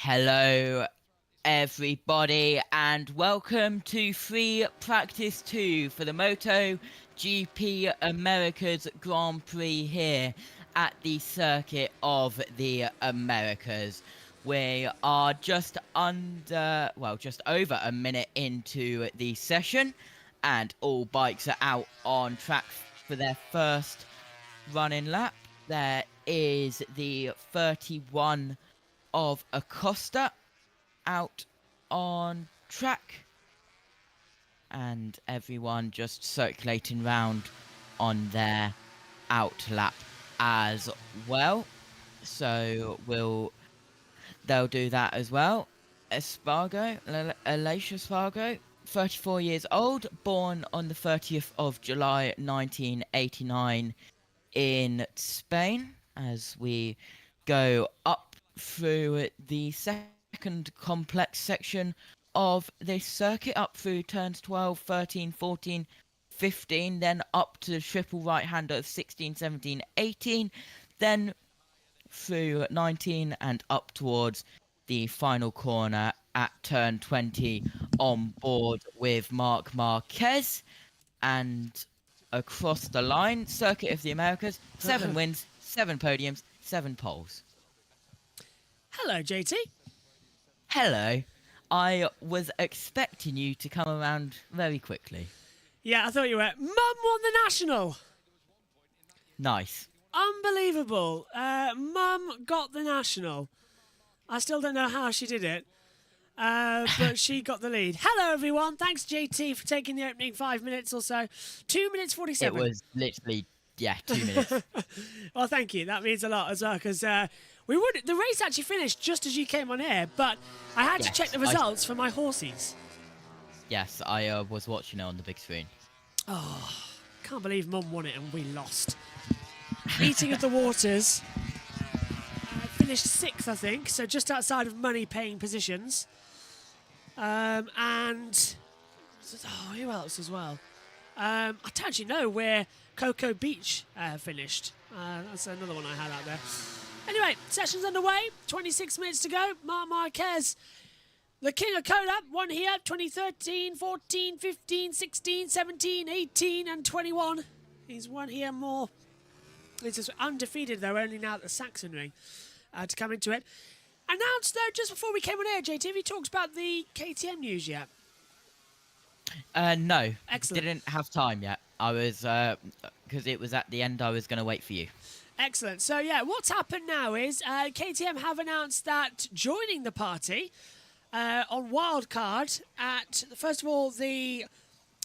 Hello, everybody, and welcome to free practice 2 for the MotoGP Americas Grand Prix here at the Circuit of the Americas. We are just over a minute into the session, and all bikes are out on track for their first running lap. There is the 31 of Acosta out on track, and everyone just circulating round on their out lap as well. So they'll do that as well. Alicia Spargo, 34 years old, born on the 30th of July 1989 in Spain. As we go up through the second complex section of this circuit, up through turns 12, 13, 14, 15, then up to the triple right-hander of 16, 17, 18, then through 19 and up towards the final corner at turn 20 on board with Marc Marquez. And across the line, Circuit of the Americas, 7 wins, 7 podiums, 7 poles. Hello, JT. Hello. I was expecting you to come around very quickly. Yeah, I thought you were. Mum won the national. Nice. Unbelievable. Mum got the national. I still don't know how she did it, but she got the lead. Hello, everyone. Thanks, JT, for taking the opening 5 minutes or so. 2 minutes 47. It was literally, 2 minutes. Well, thank you. That means a lot as well, because the race actually finished just as you came on air, but I had to check the results for my horsies. Yes, I was watching it on the big screen. Oh, can't believe Mum won it and we lost. Meeting of the Waters. Finished 6th, I think, so just outside of money-paying positions. And who else as well? I don't actually know where Cocoa Beach finished. That's another one I had out there. Anyway, session's underway. 26 minutes to go. Marc Marquez, the king of Coda, won here 2013, 14, 15, 16, 17, 18 and 21. He's won here more. He's just undefeated, though, only now at the Saxon ring to come into it. Announced, though, just before we came on air, JT, have you talked about the KTM news yet? No. Excellent. Didn't have time yet. I was, because it was at the end, I was going to wait for you. Excellent. So, yeah, what's happened now is KTM have announced that joining the party on wildcard at, first of all, the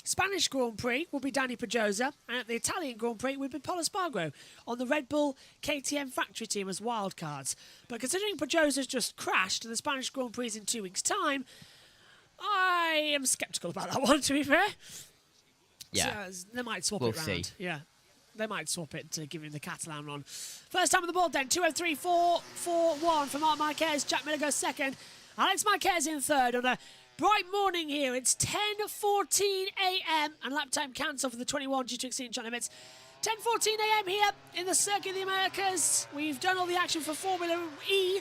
Spanish Grand Prix will be Danny Pedrosa, and at the Italian Grand Prix will be Pol Espargaro on the Red Bull KTM factory team as wildcards. But considering Pedrosa's just crashed and the Spanish Grand Prix is in 2 weeks' time, I am sceptical about that one, to be fair. Yeah. So, they might swap we'll it round. See. Yeah. They might swap it to give him the Catalan run. First time on the board then, 2:03.441 for Marc Marquez. Jack Miller goes second. Alex Marquez in third on a bright morning here. It's 10:14 a.m. and lap time cancelled for the 21 due to exceeding track limits. 10:14 a.m. here in the Circuit of the Americas. We've done all the action for Formula E,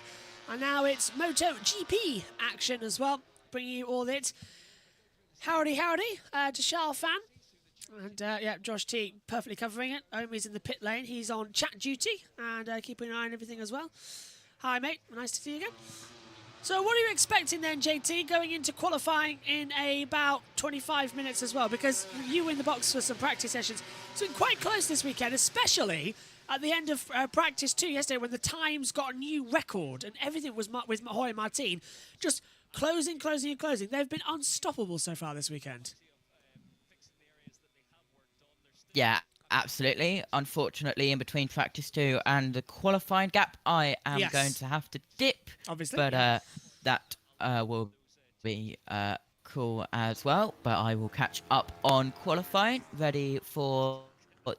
and now it's MotoGP action as well, bringing you all it. Howdy to Charles Fan. And Josh T perfectly covering it. Omi's in the pit lane. He's on chat duty and keeping an eye on everything as well. Hi, mate. Nice to see you again. So what are you expecting then, JT, going into qualifying in about 25 minutes as well? Because you were in the box for some practice sessions. It's been quite close this weekend, especially at the end of practice 2 yesterday when the times got a new record and everything was with Mahoy and Martin just closing. They've been unstoppable so far this weekend. Yeah, absolutely. Unfortunately, in between practice 2 and the qualifying gap, I am going to have to dip. Obviously. But that will be cool as well. But I will catch up on qualifying, ready for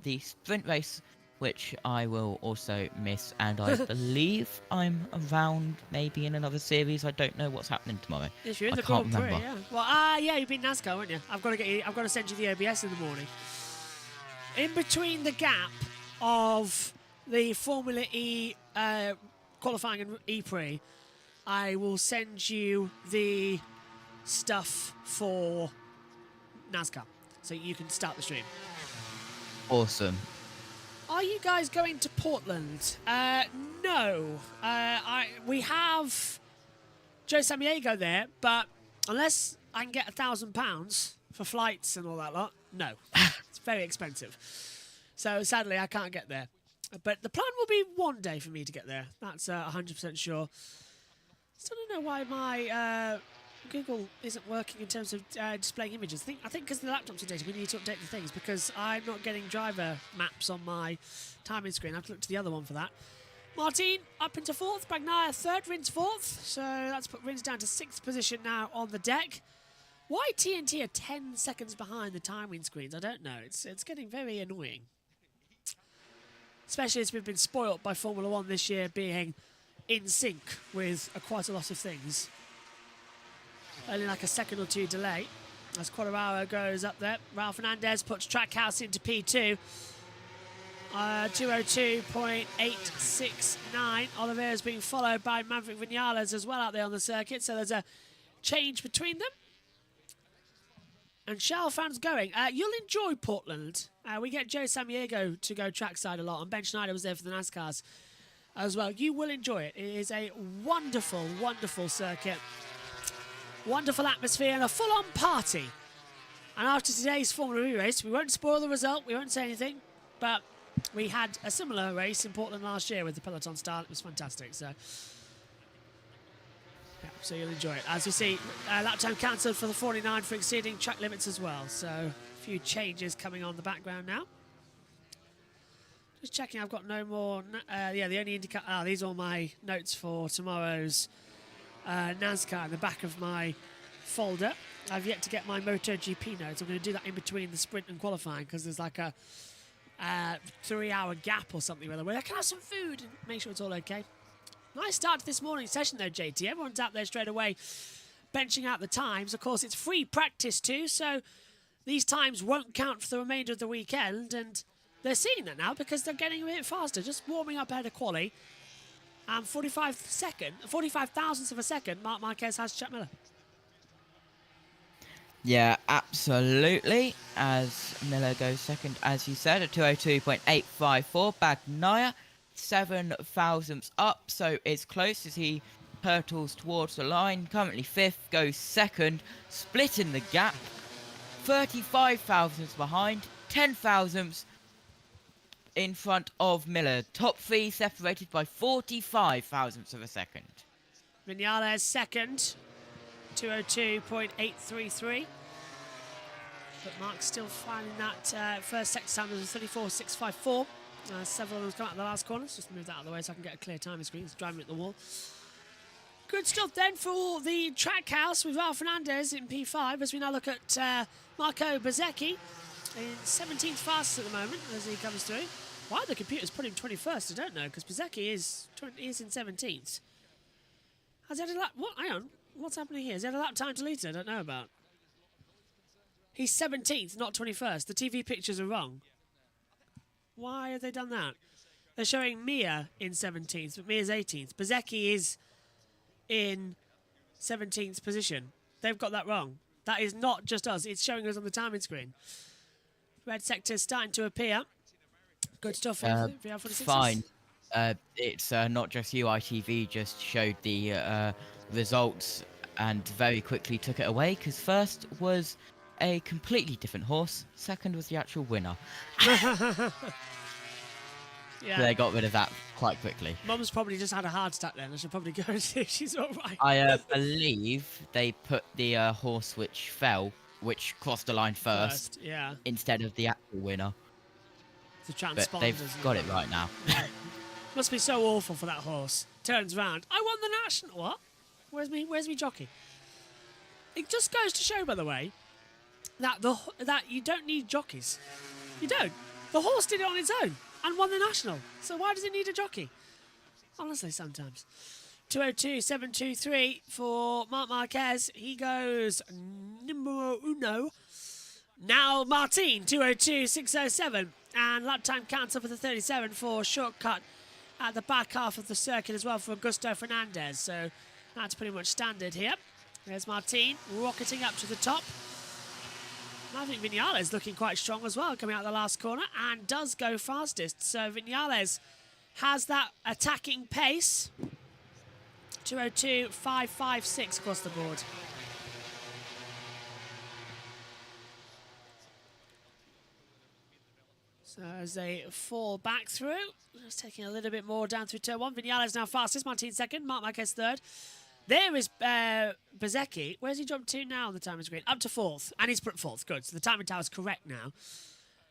the sprint race, which I will also miss. And I believe I'm around maybe in another series. I don't know what's happening tomorrow. Yes, you're in I the can't Grand Prix, remember. yeah. Well, you've been NASCAR, haven't you? I've got to send you the OBS in the morning. In between the gap of the Formula E qualifying and E-Prix, I will send you the stuff for NASCAR so you can start the stream. Awesome. Are you guys going to Portland? No. We have Joe Samaniego there, but unless I can get £1,000 for flights and all that lot, no. It's very expensive. So sadly, I can't get there. But the plan will be one day for me to get there. That's 100% sure. Still don't know why my Google isn't working in terms of displaying images. I think because the laptop's updated, we need to update the things because I'm not getting driver maps on my timing screen. I have to look to the other one for that. Martin up into 4th, Bagnaia 3rd, Rins 4th. So that's put Rins down to 6th position now on the deck. Why TNT are 10 seconds behind the timing screens, I don't know. It's getting very annoying. Especially as we've been spoilt by Formula 1 this year being in sync with quite a lot of things. Only like a second or two delay as Quartararo goes up there. Raul Fernandez puts Trackhouse into P2. 202.869. Oliveira's being followed by Maverick Vinales as well out there on the circuit. So there's a change between them. And Shell fans going. You'll enjoy Portland. We get Joe Samaniego to go trackside a lot, and Ben Schneider was there for the NASCARs as well. You will enjoy it. It is a wonderful, wonderful circuit. Wonderful atmosphere and a full-on party. And after today's Formula E race, we won't spoil the result, we won't say anything, but we had a similar race in Portland last year with the Peloton style. It was fantastic. So, yeah, so you'll enjoy it. As you see, lap time cancelled for the 49 for exceeding track limits as well. So a few changes coming on the background now. Just checking, I've got no more. Yeah, the only indicator. These are all my notes for tomorrow's NASCAR in the back of my folder. I've yet to get my MotoGP notes. I'm going to do that in between the sprint and qualifying because there's like a 3-hour gap or something where I can have some food and make sure it's all okay. Nice start to this morning's session though, JT. Everyone's out there straight away benching out the times. Of course, it's free practice too, so these times won't count for the remainder of the weekend, and they're seeing that now because they're getting a bit faster, just warming up ahead of quali. 45 thousandths of a second, Marc Marquez has Jack Miller. Yeah, absolutely. As Miller goes second, as you said, at 202.854. Bagnaia, 7 thousandths up, so it's close as he hurtles towards the line. Currently 5th, goes second, splitting the gap. 35 thousandths behind, 10 thousandths in front of Miller. Top 3 separated by 45 thousandths of a second. Vinales second, 202.833. But Mark's still finding that first sector time was 34.654. Several of them come out of the last corners. Just move that out of the way so I can get a clear timing screen. It's driving me at the wall. Good stuff then for the track house with Raul Fernandez in P5 as we now look at Marco Bezzecchi in 17th fastest at the moment as he comes through. Why the computer's put him 21st, I don't know, because Bezzecchi is in 17th. Has he had a lap? What? Hang on. What's happening here? Has he had a lap time deleted? I don't know about. He's 17th, not 21st. The TV pictures are wrong. Why have they done that? They're showing Mia in 17th, but Mia's 18th. Bezzecchi is in 17th position. They've got that wrong. That is not just us. It's showing us on the timing screen. Red sector's starting to appear. Good stuff. Fine. It's not just you. ITV just showed the results and very quickly took it away because first was a completely different horse. Second was the actual winner. Yeah. So they got rid of that quite quickly. Mum's probably just had a heart attack then. I should probably go and see if she's all right. I believe they put the horse which fell, which crossed the line first yeah. instead of the actual winner. The transponder. But they've got it right now. Yeah. Must be so awful for that horse. Turns round. I won the national. What? Where's me jockey? It just goes to show, by the way, that you don't need jockeys. You don't. The horse did it on its own and won the national. So why does it need a jockey? Honestly, sometimes. 202.723 for Marc Marquez. He goes numero uno. Now Martin, 202.607. And lap time cancelled for the 37 for shortcut at the back half of the circuit as well for Augusto Fernandez. So That's pretty much standard here. There's Martin rocketing up to the top. And I think Vinales looking quite strong as well, coming out the last corner, and does go fastest. So Vinales has that attacking pace. 2:02.556 across the board. So as they fall back through, just taking a little bit more down through turn 1. Vinales now fastest, Martin second, Marc Marquez third. There is Bezecchi. Where's he jumped to now on the timing screen? Up to 4th. And he's put 4th. Good. So the timing tower's correct now.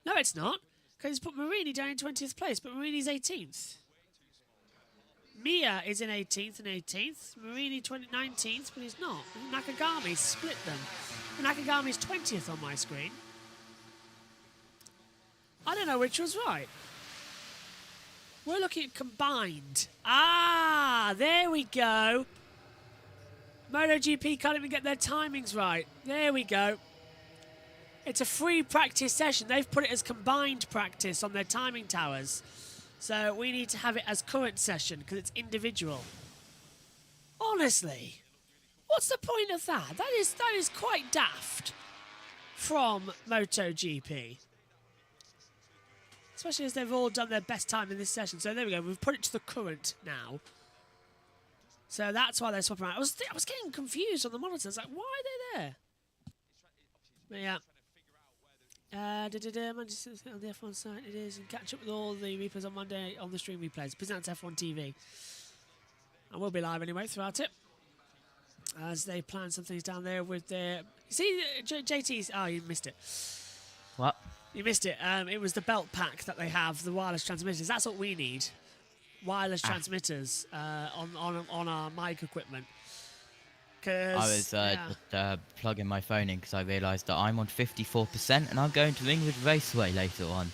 No, it's not. Because he's put Marini down in 20th place, but Marini's 18th. Mia is in 18th and 18th. Marini 19th, but he's not. Nakagami split them. Nakagami's 20th on my screen. I don't know which was right. We're looking at combined. Ah, there we go. MotoGP can't even get their timings right. There we go. It's a free practice session. They've put it as combined practice on their timing towers. So we need to have it as current session because it's individual. Honestly, what's the point of that? That is quite daft from MotoGP. Especially as they've all done their best time in this session. So there we go. We've put it to the current now. So that's why they're swapping around. I was getting confused on the monitors. Like, why are they there? But yeah. Manchester on the F1 site it is. And catch up with all the replays on Monday on the stream replays. Presents F1 TV. And we'll be live anyway throughout it. As they plan some things down there with their... See, JT's... Oh, you missed it. What? You missed it. It was the belt pack that they have, the wireless transmitters. That's what we need. Wireless transmitters on our mic equipment. I was just plugging my phone in because I realised that I'm on 54% and I'm going to Ringwood Raceway later on.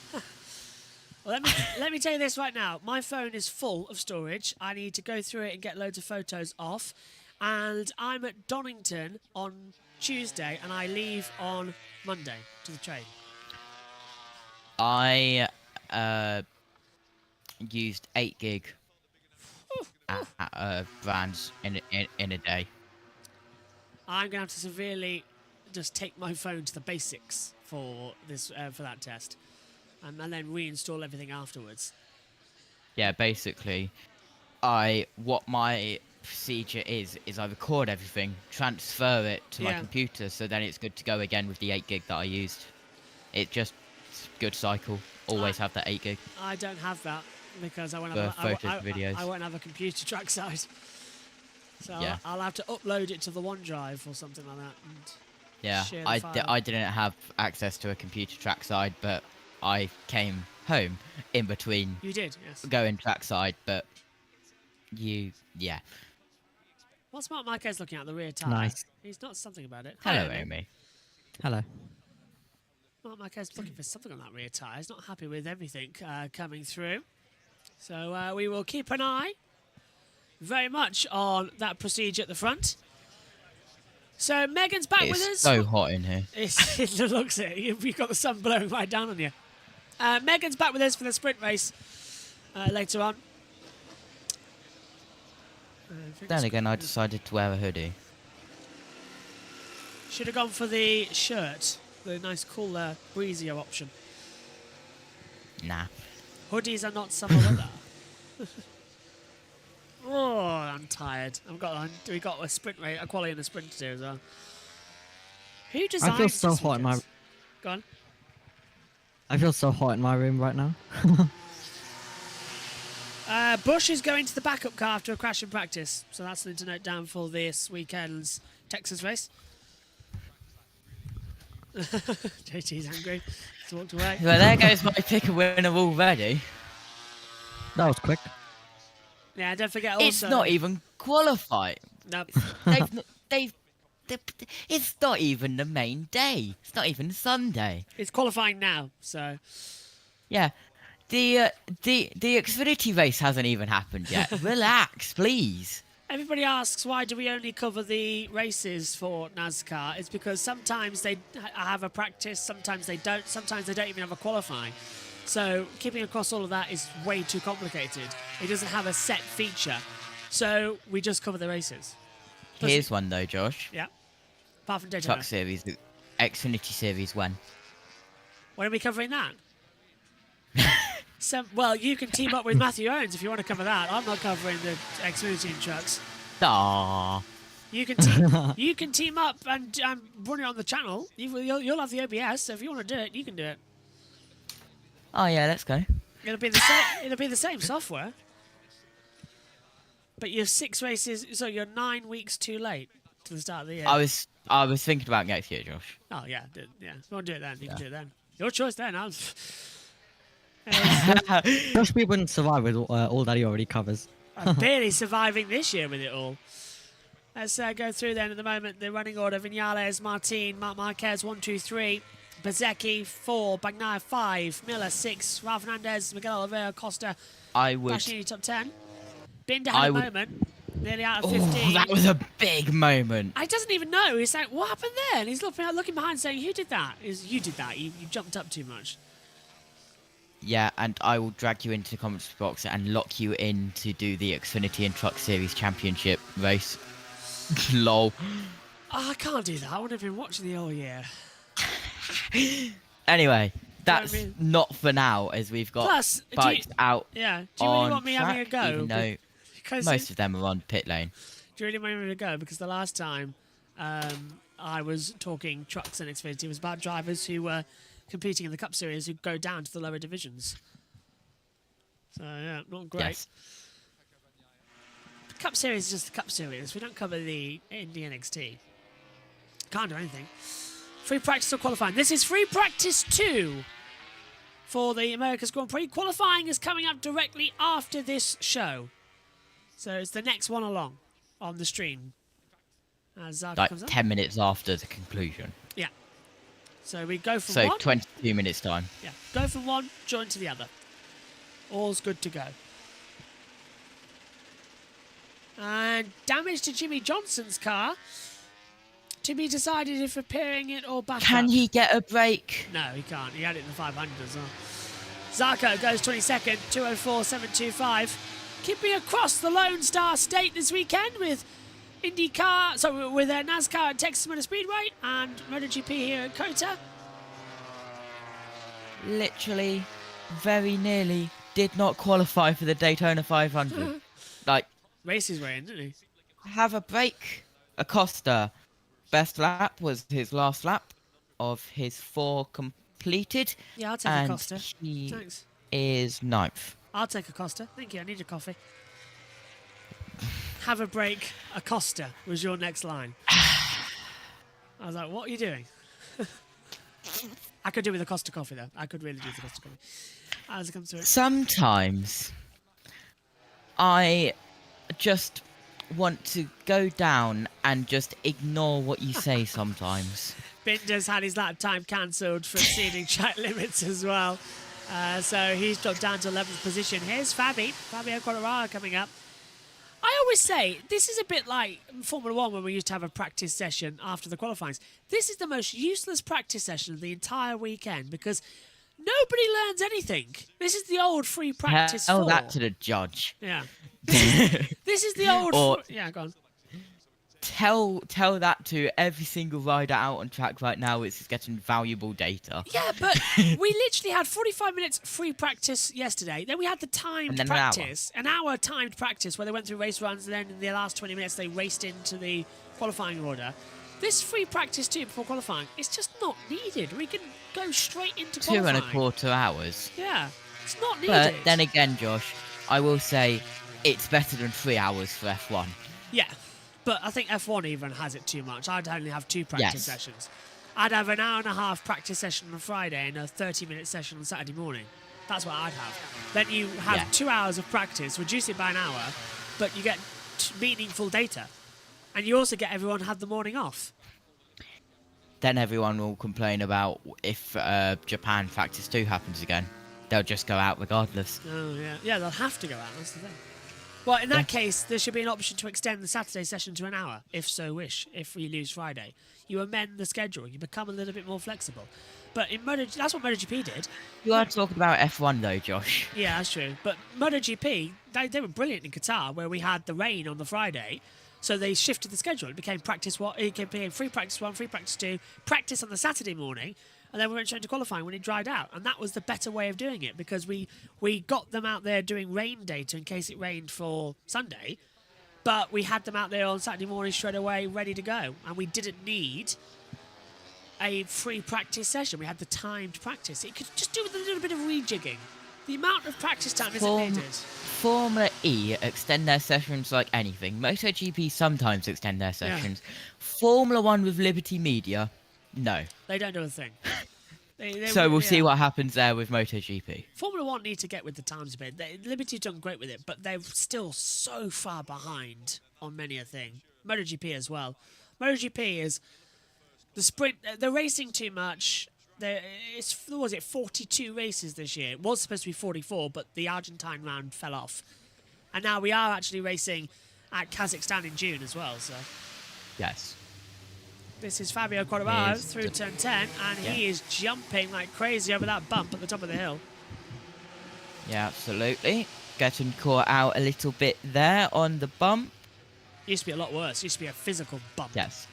Well, let me tell you this right now. My phone is full of storage. I need to go through it and get loads of photos off. And I'm at Donington on Tuesday and I leave on Monday to the train. I used 8 gig at brands in a day. I'm gonna have to severely just take my phone to the basics for this for that test, and then reinstall everything afterwards. Yeah, basically, what my procedure is I record everything, transfer it to my computer, so then it's good to go again with the 8 gig that I used. It's good cycle. Always have that 8 gig. I don't have that because I won't videos. I won't have a computer trackside. So yeah. I'll have to upload it to the OneDrive or something like that. And yeah, share the file. I didn't have access to a computer trackside, but I came home in between. You did, yes. Going trackside, but yeah. What's Marc Marquez looking at the rear tyre? Nice. He's not something about it. Hello, Amy. Hello. Marc Marquez looking for something on that rear tyre. He's not happy with everything coming through. So we will keep an eye very much on that procedure at the front. So Megan's back with us. It's so hot in here. It looks it. You've got the sun blowing right down on you. Megan's back with us for the sprint race later on. Then again, I decided to wear a hoodie. Should have gone for the shirt. The nice, cool, breezier option. Nah. Hoodies are not summer weather. Oh, I'm tired. We got a sprint race, a quali and a sprint to do as well. Who designed? I feel so hot in my. Go on. I feel so hot in my room right now. Bush is going to the backup car after a crash in practice, so that's something to note down for this weekend's Texas race. JT's angry. He's walked away. Well, there goes my pick a winner already. That was quick. Yeah, don't forget also... It's not even qualified. Nope. It's not even the main day. It's not even Sunday. It's qualifying now, so... Yeah. The Xfinity race hasn't even happened yet. Relax, please. Everybody asks, why do we only cover the races for NASCAR? It's because sometimes they have a practice, sometimes they don't, sometimes they don't even have a qualifying. So keeping across all of that is way too complicated. It doesn't have a set feature. So we just cover the races. Here's one though, Josh. Yeah. Apart from Daytona. Truck Series, the Xfinity Series when? When are we covering that? Well, you can team up with Matthew Owens if you want to cover that. I'm not covering the Xfinity and trucks. Aww. You can team up and run it on the channel. You'll have the OBS, so if you want to do it, you can do it. Oh yeah, let's go. It'll be the same. It'll be the same software. But you're 6 races, so you're 9 weeks too late to the start of the year. I was thinking about next year, Josh. Oh yeah, yeah. If you want to do it then, you can do it then. Your choice then. Josh, we wouldn't survive with all that he already covers. I'm barely surviving this year with it all. Let's go through then at the moment. The running order: Vinales, Martin, Marc Marquez, 1, 2, 3. Bezecchi, 4. Bagnaia, 5. Miller, 6. Ralph Hernandez, Miguel Oliveira, Costa. I would. Bastianini, top 10. Binder had a moment. Nearly out of 15. Oh, that was a big moment. I doesn't even know. He's like, what happened there? And he's looking behind saying, who did that? You did that. You jumped up too much. Yeah, and I will drag you into the comments box and lock you in to do the Xfinity and Truck Series Championship race. Lol. Oh, I can't do that. I would have been watching the whole year. Anyway, that's what I mean? not for now, as we've got Plus, bikes out Yeah. Do you really on want me track, having a go? even though Because most of them are on pit lane. do you really want me to go? Because the last time I was talking trucks and Xfinity was about drivers who were competing in the Cup Series who go down to the lower divisions. So, yeah, not great. Yes. The Cup Series is just the Cup Series. We don't cover the Indy NXT. Can't do anything. Free practice or qualifying. This is free practice 2 for the America's Grand Prix. Qualifying is coming up directly after this show. So it's the next one along on the stream. As Zarka Like comes up. 10 minutes after the conclusion. Yeah. So we go from So one. 22 minutes time. Yeah. Go from one, join to the other. All's good to go. And damage to Jimmy Johnson's car. To be decided if repairing it or back Can up. he get a break? No, he can't. He had it in the 500 as well. Zarko goes 22nd, 204.725. Keeping across the Lone Star State this weekend with IndyCar, so with NASCAR at Texas Motor Speedway and MotoGP here at COTA. Literally, very nearly did not qualify for the Daytona 500. Like, Races were in, didn't he? have a break. Acosta, best lap was his last lap of his 4 completed. Yeah, I'll take and Acosta. he Thanks. is 9th. I'll take Acosta. Thank you. I need a coffee. Have a break. Acosta was your next line. I was like, what are you doing? I could do with a Costa coffee, though. I could really do with a Costa coffee. As it comes to it. Sometimes I just want to go down and just ignore what you say sometimes. Binder's had his lap time cancelled for exceeding track limits as well. So he's dropped down to 11th position. Here's Fabio Quartararo coming up. I always say, this is a bit like Formula 1 when we used to have a practice session after the qualifyings. This is the most useless practice session of the entire weekend because nobody learns anything. This is the old free practice Tell 4. that to the judge. Yeah. This is the old... Or- yeah, go on. Tell that to every single rider out on track right now. It's getting valuable data. Yeah, but we literally had 45 minutes free practice yesterday. Then we had the timed And then practice, an hour timed practice where they went through race runs, and then in the last 20 minutes they raced into the qualifying order. This free practice too before qualifying, it's just not needed. We can go straight into qualifying. 2.25 hours. Yeah, it's not needed. But then again, Josh, I will say it's better than 3 hours for F1. Yeah, but I think F1 even has it too much. I'd only have 2 practice sessions. I'd have an hour and a half practice session on Friday and a 30-minute session on Saturday morning. That's what I'd have. Then you have 2 hours of practice, reduce it by an hour, but you get meaningful data. And you also get everyone have the morning off. Then everyone will complain about if Japan Practice 2 happens again. They'll just go out regardless. Oh, yeah. Yeah, they'll have to go out, that's the thing. Well, in that case, there should be an option to extend the Saturday session to an hour, if so wish, if we lose Friday. You amend the schedule, you become a little bit more flexible. But in that's what MotoGP did. You are talking about F1 though, Josh. Yeah, that's true. But MotoGP, they were brilliant in Qatar, where we had the rain on the Friday. So they shifted the schedule. It became practice one. It became free practice 1, free practice 2, practice on the Saturday morning, and then we went straight to qualifying when it dried out. And that was the better way of doing it because we got them out there doing rain data in case it rained for Sunday, but we had them out there on Saturday morning straight away, ready to go, and we didn't need a free practice session. We had the timed practice. It could just do with a little bit of rejigging. The amount of practice time isn't needed. Formula E extend their sessions like anything. MotoGP sometimes extend their sessions. Formula One with Liberty Media, no. They don't do a thing. So we'll see what happens there with MotoGP. Formula One need to get with the times a bit. Liberty's done great with it, but they're still so far behind on many a thing. MotoGP as well. MotoGP is the sprint. They're racing too much. It's 42 races this year. It was supposed to be 44, but the Argentine round fell off. And now we are actually racing at Kazakhstan in June as well. So yes. This is Fabio Quartararo through turn 10, and he is jumping like crazy over that bump at the top of the hill. Yeah, absolutely. Getting caught out a little bit there on the bump. Used to be a lot worse. Used to be a physical bump. Yes.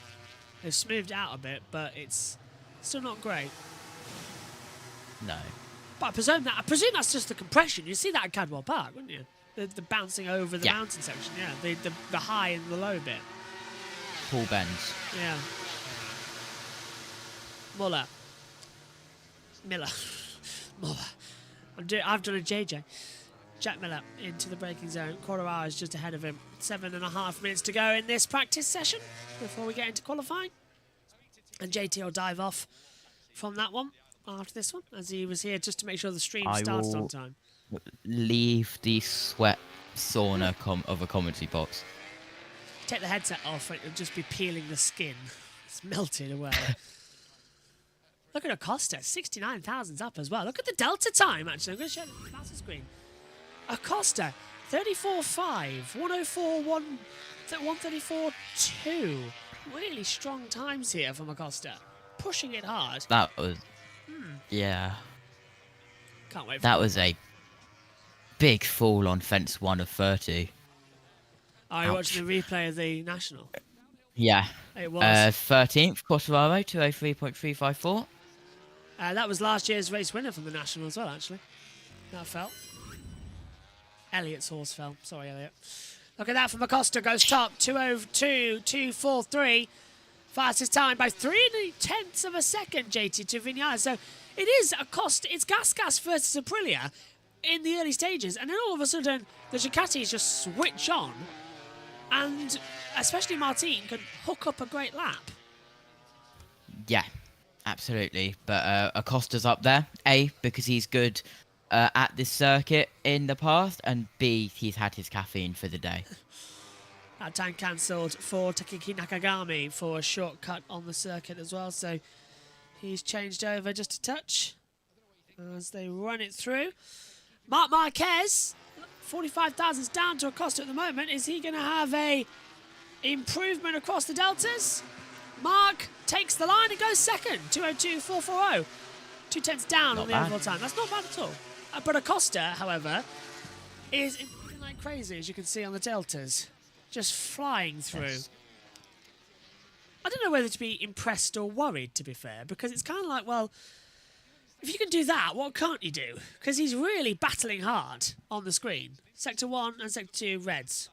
They've smoothed out a bit, but it's still not great. No. But I presume that's just the compression. You see that at Cadwell Park, wouldn't you? The bouncing over the mountain section, yeah. The high and the low bit. Paul bends. Yeah. Miller. I've done a JJ. Jack Miller into the braking zone. Quartararo is just ahead of him. 7.5 minutes to go in this practice session before we get into qualifying. And JT will dive off from that one after this one, as he was here just to make sure the stream started on time. Leave the sweat sauna of a commentary box. Take the headset off, it'll just be peeling the skin. It's melted away. Look at Acosta, 69,000's up as well. Look at the delta time, actually. I'm going to show the master screen. Acosta, 34.5, 134.2. Really strong times here from Acosta. Pushing it hard. That was... Yeah. Can't wait for that. Was a big fall on fence 1 of 30. Are you watching the replay of the National? Yeah. It was. 13th, Quartararo, 203.354. That was last year's race winner from the National as well, actually. That fell. Elliot's horse fell. Sorry, Elliot. Look at that from Acosta. Goes top. 202.243. Fastest time by 3/10 of a second, JT, to Vinales. So it is Acosta. It's Gas versus Aprilia in the early stages. And then all of a sudden, the Ducatis just switch on. And especially Martin can hook up a great lap. Yeah, absolutely. But Acosta's up there. A, because he's good at this circuit in the past. And B, he's had his caffeine for the day. That time cancelled for Takiki Nakagami for a shortcut on the circuit as well. So he's changed over just a touch as they run it through. Marc Marquez, 45,000's down to Acosta at the moment. Is he going to have a improvement across the deltas? Mark takes the line and goes second, 202.440. 2/10 down on the overall time. That's not bad at all. But Acosta, however, is improving like crazy, as you can see on the deltas. Just flying through. Yes. I don't know whether to be impressed or worried, to be fair, because it's kind of like, well, if you can do that, what can't you do? Because he's really battling hard on the screen. Sector 1 and Sector 2 reds.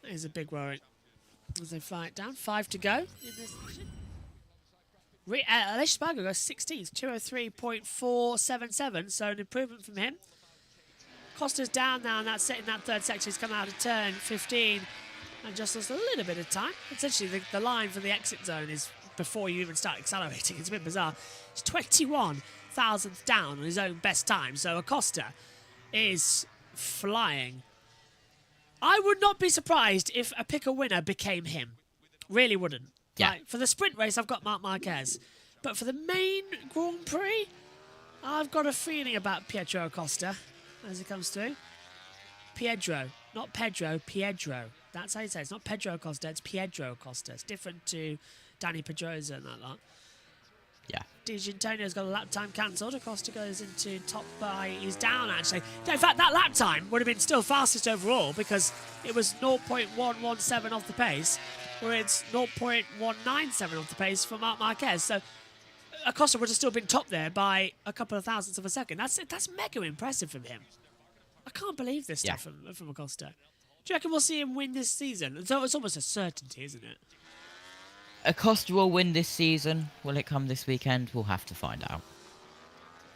That is a big worry as they fly it down. 5 to go in this session. Aleix Spargo goes 16th, 203.477, so an improvement from him. Costa's down now, and that's in that third sector. He's coming out of turn 15 and just lost a little bit of time. Essentially, the line for the exit zone is before you even start accelerating. It's a bit bizarre. It's 21,000th down on his own best time, so Acosta is flying. I would not be surprised if a pick a winner became him. Really wouldn't. Yeah. Like, for the sprint race, I've got Marc Marquez. But for the main Grand Prix, I've got a feeling about Pietro Acosta as he comes through. Pedro, not Pedro, Pietro. That's how you say it. It's not Pedro Acosta, it's Pietro Acosta. It's different to Danny Pedrosa and that lot. Yeah. Di Gianantonio's got a lap time cancelled. Acosta goes into top by. He's down, actually. No, in fact, that lap time would have been still fastest overall because it was 0.117 off the pace, where it's 0.197 off the pace for Marc Marquez. So Acosta would have still been top there by a couple of thousandths of a second. That's mega impressive from him. I can't believe this stuff from Acosta. Do you reckon we'll see him win this season? It's almost a certainty, isn't it? Acosta will win this season. Will it come this weekend? We'll have to find out.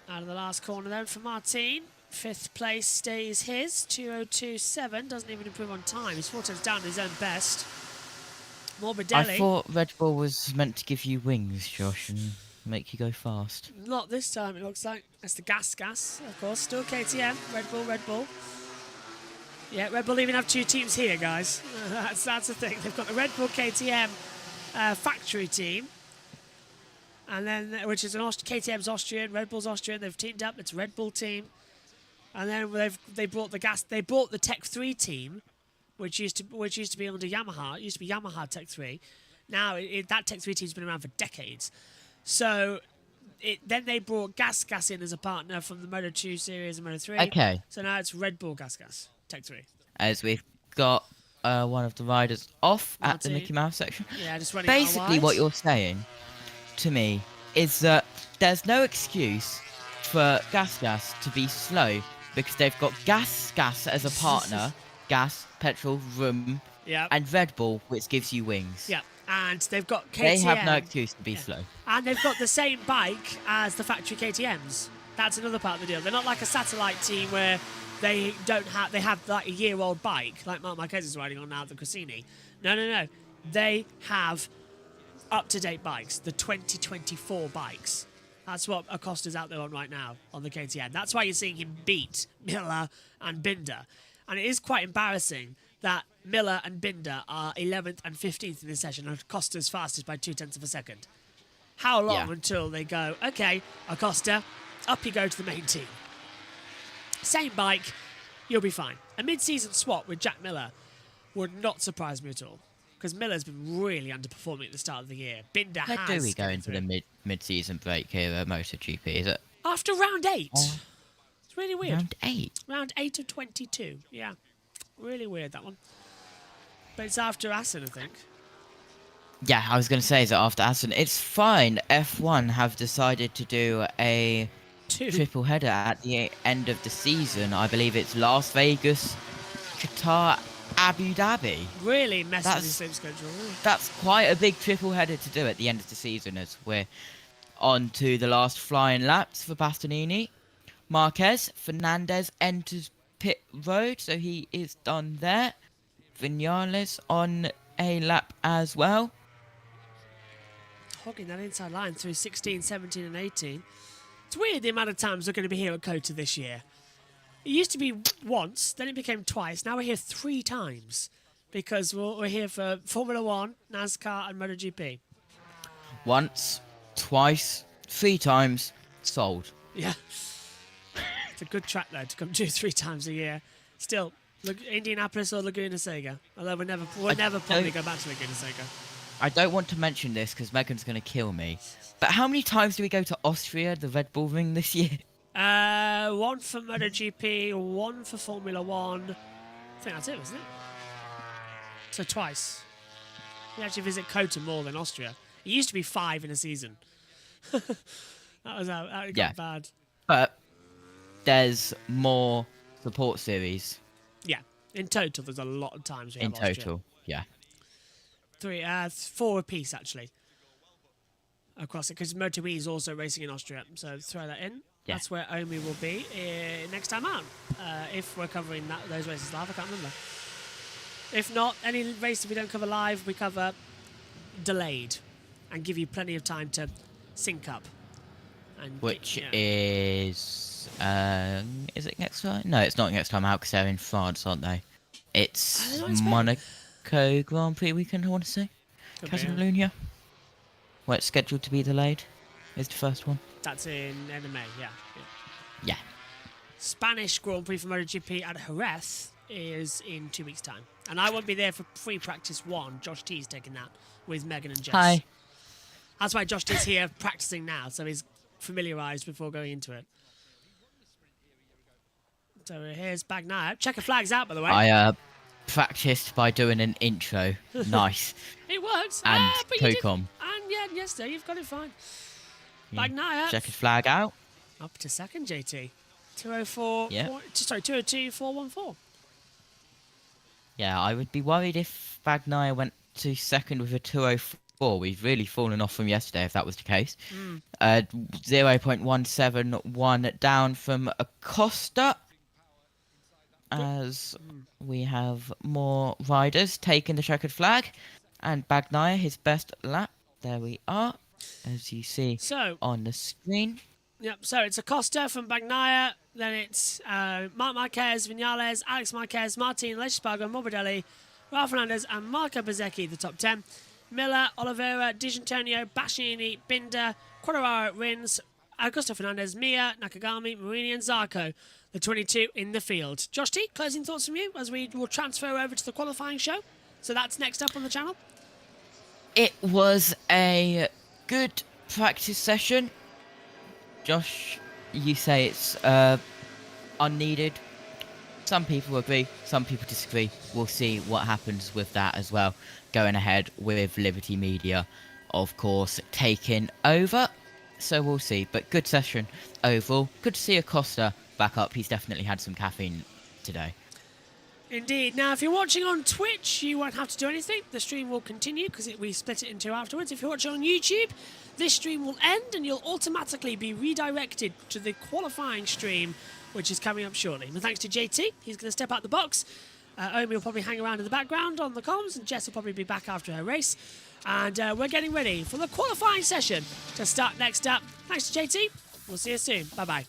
Out of the last corner then for Martin. 5th place stays his. 2:02.7. Doesn't even improve on time. He's 4 times down to his own best. Morbidelli. I thought Red Bull was meant to give you wings, Josh, and make you go fast. Not this time, it looks like. That's the gas, of course. Still KTM. Red Bull. Yeah, Red Bull even have 2 teams here, guys. That's the thing. They've got the Red Bull KTM factory team, and then which is KTM's Austrian, Red Bull's Austrian. They've teamed up. It's a Red Bull team, and then they brought the gas. They brought the Tech 3 team, which used to be under Yamaha. It used to be Yamaha Tech 3. Now that Tech 3 team's been around for decades. So then they brought Gas in as a partner from the Moto 2 series and Moto 3. Okay. So now it's Red Bull Gas Tech 3. As we've got one of the riders off at the Martin. Mickey Mouse section. Yeah, just running Basically, out what wide. you're saying to me is that there's no excuse for Gas to be slow because they've got Gas as a partner, gas, petrol, room, Yeah. and Red Bull, which gives you wings. Yeah, and they've got KTM. They have no excuse to be slow. And they've got the same bike as the factory KTMs. That's another part of the deal. They're not like a satellite team where they have like a year-old bike like Marc Marquez is riding on now, the Cassini. No. They have up-to-date bikes, the 2024 bikes. That's what Acosta's out there on right now on the KTM. That's why you're seeing him beat Miller and Binder. And it is quite embarrassing that Miller and Binder are 11th and 15th in this session and Acosta's fastest by 0.2 of a second. How long until they go, okay, Acosta, up you go to the main team. Same bike, you'll be fine. A mid-season swap with Jack Miller would not surprise me at all because Miller's been really underperforming at the start of the year. Binder Where has. do we go into the mid-season break here at MotoGP? Is it After round 8. It's really weird. round 8? Round 8 of 22. Yeah. Really weird, that one. But it's after Assen, I think. Yeah, I was going to say, is it after Aston? It's fine. F1 have decided to do a 2. triple header at the end of the season. I believe it's Las Vegas, Qatar, Abu Dhabi. Really messing with the sleep schedule. That's quite a big triple header to do at the end of the season as we're on to the last flying laps for Bastianini. Marquez, Fernandez enters pit road, so he is done there. Vinales on a lap as well. Hogging that inside line through 16, 17 and 18. It's weird the amount of times we're going to be here at COTA this year. It used to be once, then it became twice. Now we're here 3 times because we're here for Formula 1, NASCAR and MotoGP. Once, twice, 3 times, sold. Yeah. It's a good track though to come to 3 times a year. Still, Indianapolis or Laguna Seca. Although we'll never probably go back to Laguna Seca. I don't want to mention this because Megan's going to kill me. But how many times do we go to Austria, the Red Bull Ring, this year? 1 for MotoGP, 1 for Formula 1. I think that's it, wasn't it? So twice. We actually visit COTA more than Austria. It used to be 5 in a season. That was how it got bad. But there's more support series. Yeah. In total, there's a lot of times we In have Austria. total, yeah. 4 apiece, actually. Across it, because Moto E is also racing in Austria. So throw that in. Yeah. That's where Omi will be next time out. If we're covering those races live, I can't remember. If not, any race that we don't cover live, we cover delayed and give you plenty of time to sync up. And Which is it next time? No, it's not next time out because they're in France, aren't they? It's Are they not in Spain? Monaco Grand Prix weekend, I want to say. Could be, yeah. Catalunya. Where it's scheduled to be delayed is the first one. That's in end of May, yeah. Yeah. Spanish Grand Prix for MotoGP at Jerez is in 2 weeks' time. And I won't be there for free practice 1. Josh T's taking that with Megan and Jess. Hi. That's why Josh is here practicing now, so he's familiarised before going into it. So here's Bagnaia. Checker flag's out, by the way. I practiced by doing an intro. Nice. It works. And but you did- COCOM. And yeah, yesterday you've got it fine. Yeah. Bagnaia Checkered flag out. up to second, JT. 204. Yeah. 202, 414. Yeah, I would be worried if Bagnaia went to second with a 204. We've really fallen off from yesterday if that was the case. 0.171 down from Acosta. As we have more riders taking the checkered flag. And Bagnaia, his best lap. There we are, as you see So, on the screen. yep, so it's Acosta from Bagnaia, then it's Marc Marquez, Vinales, Alex Marquez, Martin, Leschsparger, Morbidelli, Ralph Fernandez, and Marco Bezzecchi, the top 10. Miller, Oliveira, Di Giannantonio, Bastianini, Binder, Quadraro, Rins, Augusto Fernandez, Mia, Nakagami, Marini, and Zarco, the 22 in the field. Josh T, closing thoughts from you as we will transfer over to the qualifying show. So that's next up on the channel. It was a good practice session. Josh, you say it's unneeded. Some people agree, some people disagree. We'll see what happens with that as well. Going ahead with Liberty Media, of course, taking over. So we'll see. But good session overall. Good to see Acosta back up. He's definitely had some caffeine today. Indeed. Now, if you're watching on Twitch, you won't have to do anything. The stream will continue because we split it in two afterwards. If you're watching on YouTube, this stream will end and you'll automatically be redirected to the qualifying stream, which is coming up shortly. And thanks to JT, he's going to step out the box. Omi will probably hang around in the background on the comms, and Jess will probably be back after her race. And we're getting ready for the qualifying session to start next up. Thanks to JT. We'll see you soon. Bye-bye.